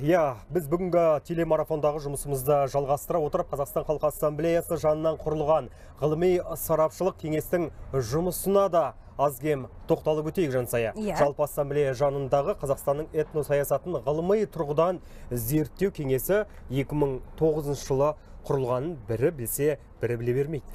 Біз бүгінгі телемарафондағы жұмысымызды жалғастыра отырып, Қазақстан Халқы Ассамблеясы жанынан құрылған ғылыми сарапшылық кеңестің жұмысына да аз-кем тоқталып өтейік Жансая. Жалпы ассамблея жанындағы Қазақстанның этносаясатын ғылыми тұрғыдан зерттеу кеңесі 2009 жылы құрылғанын бірі білсе, бірі біле бермейді.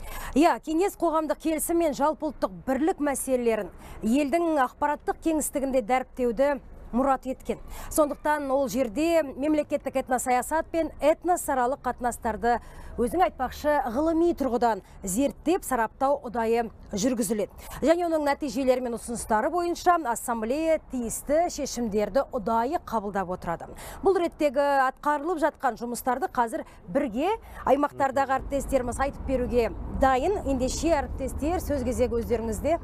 Кеңес қоғамдық келісім мен жалпы ұлттық бірлік мәселелерін елдің ақпараттық кеңістігінде дәріптеуді мұрат еткен. Сондықтан ол жерде мемлекеттік этносаясат пен этносаралық қатынастарды өзің айтпақшы ғылыми тұрғыдан зерттеп, сараптау ұдайы жүргізіледі. Және оның нәтижелері мен ұсыныстары бойынша ассамблея тиісті шешімдерді ұдайы қабылдап отырады. Бұл реттегі атқарылып жатқан жұмыстарды қазір бірге аймақтардағы әріптестеріміз айтып беруге дайын. Ендеше әріптестер, сөз кезегі өздеріңізде.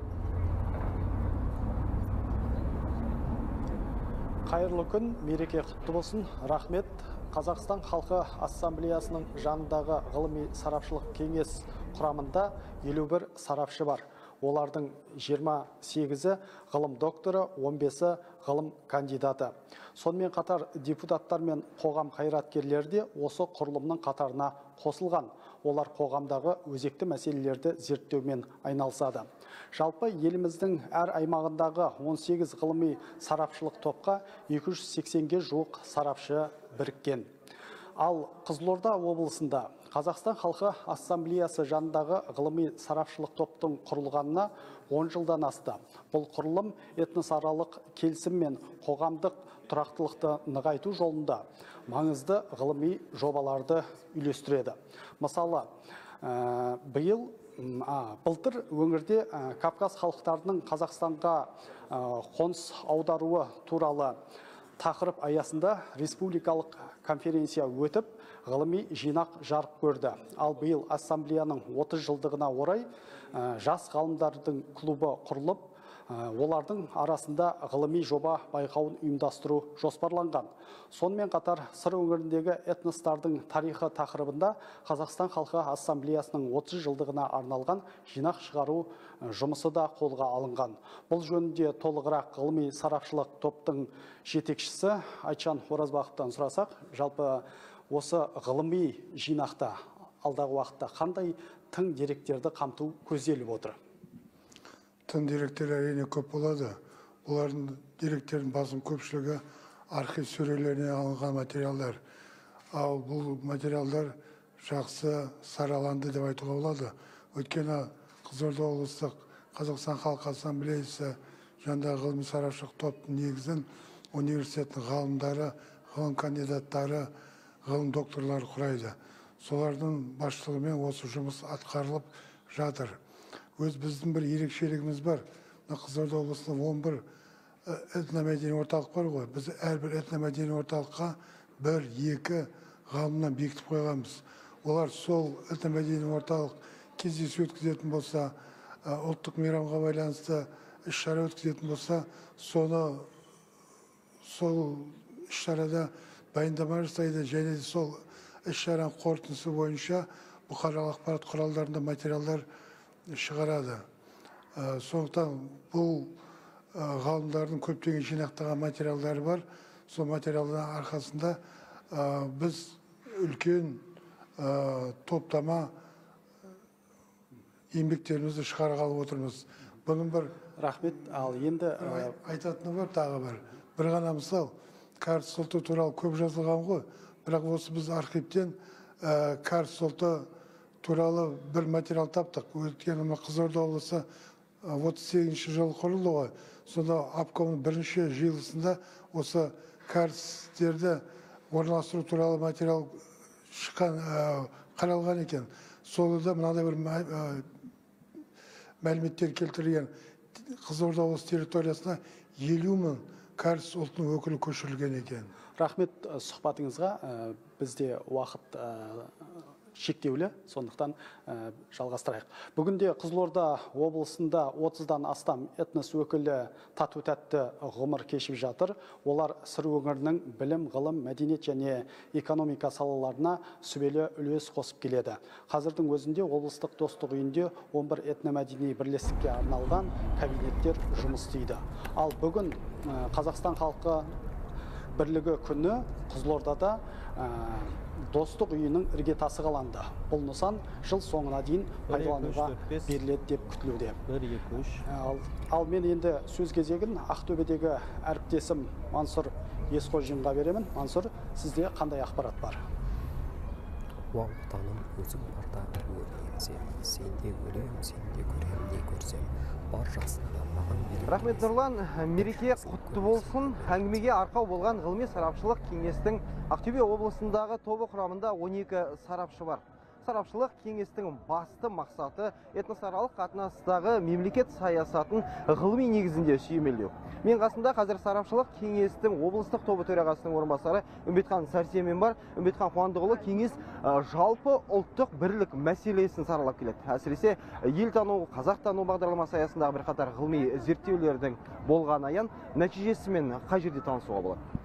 Қайырлы күн, мереке құтты болсын. Рахмет. Қазақстан Халқы Ассамблеясының жанындағы ғылыми сарапшылық кеңес құрамында 51 сарапшы бар. Олардың 28-і ғылым докторы, 15-і ғылым кандидаты. Сонымен қатар депутаттар мен қоғам қайраткерлері де осы құрылымның қатарына қосылған. Олар қоғамдағы өзекті мәселелерді зерттеумен айналысады. Жалпы еліміздің әр аймағындағы 18 ғылыми сарапшылық топқа 280-ге жуық сарапшы біріккен. Ал Қызылорда облысында Қазақстан Халқы Ассамблеясы жанындағы ғылыми сарапшылық топтың құрылғанына 10 жылдан асты. Бұл құрылым этносаралық келісім мен қоғамдық тұрақтылықты нығайту жолында маңызды ғылыми жобаларды үйлестіреді. Мысалы, былтыр өңірде Кавказ халықтарының Қазақстанға қоныс аударуы туралы тақырып аясында республикалық конференция өтіп, ғылыми жинақ жарық көрді. Ал биыл ассамблеяның 30 жылдығына орай жас ғалымдардың клубы құрылып, олардың арасында ғылыми жоба байқауын ұйымдастыру жоспарланған. Сонымен қатар сыр өңіріндегі этностардың тарихы тақырыбында Қазақстан Халқы Ассамблеясының 30 жылдығына арналған жинақ шығару жұмысы да қолға алынған. Бұл жөнінде толығырақ ғылыми сарапшылық топтың жетекшісі Айтжан Оразбақовтан сұрасақ, жалпы осы ғылыми жинақта алдағы уақытта қандай тың деректерді қамту көзделіп отыр? Тың деректер әрине көп болады. Олардың деректердің басым көпшілігі архив сөрелеріне алынған материалдар. Ал бұл материалдар жақсы сараланды деп айтуға болады. Өйткені Қызылорда облыстық Қазақстан Халқы Ассамблеясы жанындағы ғылыми сарапшылық топтың негізін университеттің ғалымдары, ғылым кандидаттары, ғылым докторлары құрайды. Солардың басшылығымен осы жұмыс атқарылып жатыр. Біздің бір ерекшелігіміз бар. Қызылорда облысында 11 этномәдени орталық бар ғой. Біз әрбір этномәдени орталыққа 1-2 ғалымнан бекітіп қойғанбыз. Олар сол этномәдени орталық кездесу өткізетін болса, ұлттық мейрамға байланысты іс-шара өткізетін болса, сол іс-шарада баяндама жасайды, және сол іс-шараның қорытындысы бойынша бұқаралық ақпарат құралдарында материалдар шығарады. Сондықтан бұл ғалымдардың көптеген жинақтаған материалдары бар. Сол материалдың арқасында біз үлкен топтама еңбектерімізді шығарғалы отырмыз. Бұның бір рахмет. Ал енді айтатыны бар, тағы бар. Бір ғана мысал, Кәріс ұлты туралы көп жазылған ғой. Бірақ осы біз архивтен Кәріс ұлты туралы бір материал таптық. Өйткені Қызылорда облысы 38-ші жылы құрылды ғой. Сонда обкомның бірінші жиылысында осы кәрістерді орналастыру туралы материал қаралған екен. Солда мынандай бір мәліметтер келтірген. Қызылорда облысы территориясына 50 мың кәріс ұлтының өкілі көшірілген екен. Рахмет сұхбатыңызға. Бізде уақыт шектеулі, сондықтан жалғастырайық. Бүгінде Қызылорда облысында 30-дан астам этнос өкілі тату-тәтті ғұмыр кешіп жатыр. Олар сыр өңірінің білім, ғылым, мәдениет және экономика салаларына сүбелі үлес қосып келеді. Қазірдің өзінде облыстық достық үйінде 11 этномәдени бірлестікке арналған кабинеттер жұмыс істейді. Ал бүгін Қазақстан халқы бірлігі күні Қызылордада достық үйінің іргетасы қаланды. Бұл нысан жыл соңына дейін пайдалануға беріледі деп күтілуде. Ал мен енді сөз кезегін Ақтөбедегі әріптесім Мансұр Есқожинға беремін. Мансұр, сізде қандай ақпарат бар? Таным өзің барда өлем, сен де өлем, сен де көрем, не көрсем, бар жасында маған берем. Рахмет Нұрлан, мереке құтты болсын. Әңгімеге арқау болған ғылыми сарапшылық кеңестің Ақтөбе облысындағы тобы құрамында 12 сарапшы бар. Сарапшылық кеңестің басты мақсаты этносаралық қатынастағы мемлекет саясатын ғылыми негізінде сүйемелдеу. Мен қасында қазір сарапшылық кеңестің облыстық тобы төрағасының орынбасары Үмбетхан Сәрсенмен бар. Үмбетхан Қуандықұлы, кеңес жалпы ұлттық бірлік мәселесін саралап келеді. Әсіресе ел тану, қазақ тану бағдарламасы аясындағы бірқатар ғылыми зерттеулердің болған аян нәтижесімен қай жерде танысуға болады?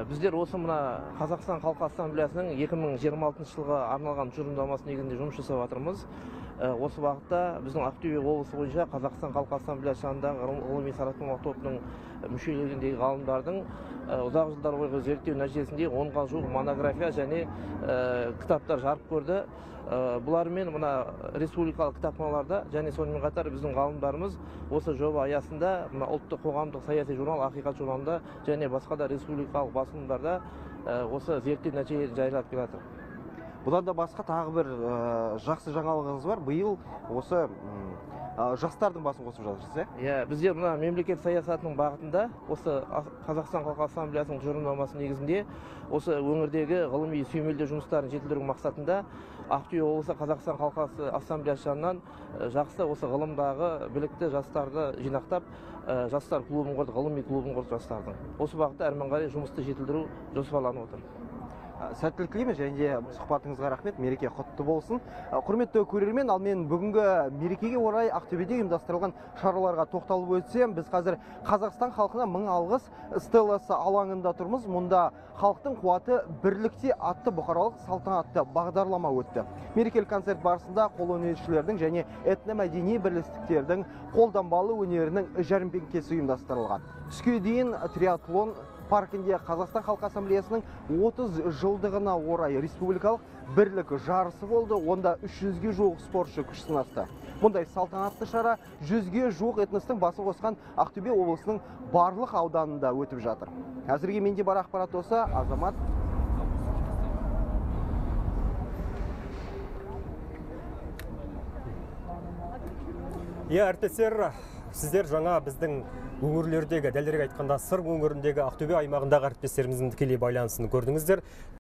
Біздер осы мына Қазақстан Халқы Ассамблеясының 2026 жылға арналған тұжырымдамасы негізінде жұмыс жасап жатырмыз. Осы уақытта біздің Ақтөбе облысы бойынша Қазақстан Халқы Ассамблеясы жанындағы ғылыми сараптамалық тобының мүшелігіндегі ғалымдардың ұзақ жылдар бойғы зерттеу нәтижесінде 10-ға жуық монография және кітаптар жарық көрді. Бұлармен мына республикалық кітапханаларда және сонымен қатар біздің ғалымдарымыз осы жоба аясында мына ұлттық қоғамдық саяси журнал Ақиқат журналында және басқа да республикалық басылымдарда осы зерттеу нәтижелерін жариялап келе жатыр. Бұдан да басқа тағы бір жақсы жаңалығыңыз бар. Биыл осы жастардың басын қосып жатырсыз, иә? Біздер мына мемлекет саясатының бағытында осы Қазақстан Халқы Ассамблеясының тұжырымдамасы негізінде осы өңірдегі ғылыми сүйемелдеу жұмыстарын жетілдіру мақсатында Ақтөбе облысы Қазақстан Халқы Ассамблеясы жанынан жақсы осы ғылымдағы білікті жастарды жинақтап, жастар клубын құрды, ғылыми клубын құрды жастардың. Осы бағытта әрмен қарай жұмысты жетілдіру жоспарланып отыр. Сәттілік тілеймін, және де сұхбатыңызға рахмет, мереке құтты болсын. Құрметті көрермен, ал мен бүгінгі мерекеге орай Ақтөбеде ұйымдастырылған шараларға тоқталып өтсем, біз қазір Қазақстан халқына 1000 алғыс стелласы алаңында тұрмыз. Мұнда халықтың қуаты бірлікте атты бұқаралық салтанатты бағдарлама өтті. Мерекелік концерт барысында қолөнершілердің және этномәдени бірлестіктердің қолданбалы өнерінің жәрмеңкесі ұйымдастырылған. Түске дейін триатлон паркінде Қазақстан Халқы Ассамблеясының 30 жылдығына орай республикалық бірлік жарысы болды. Онда 300-ге жуық спортшы күш сынасты. Мұндай салтанатты шара 100-ге жуық этностың басы қосқан Ақтөбе облысының барлық ауданында өтіп жатыр. Әзірге менде бар ақпарат осы. Азамат. Әріптестер, сіздер жаңа біздің өңірлердегі, дәлірек айтқанда сыр өңіріндегі Ақтөбе аймағындағы әріптестеріміздің тікелей байланысын көрдіңіздер.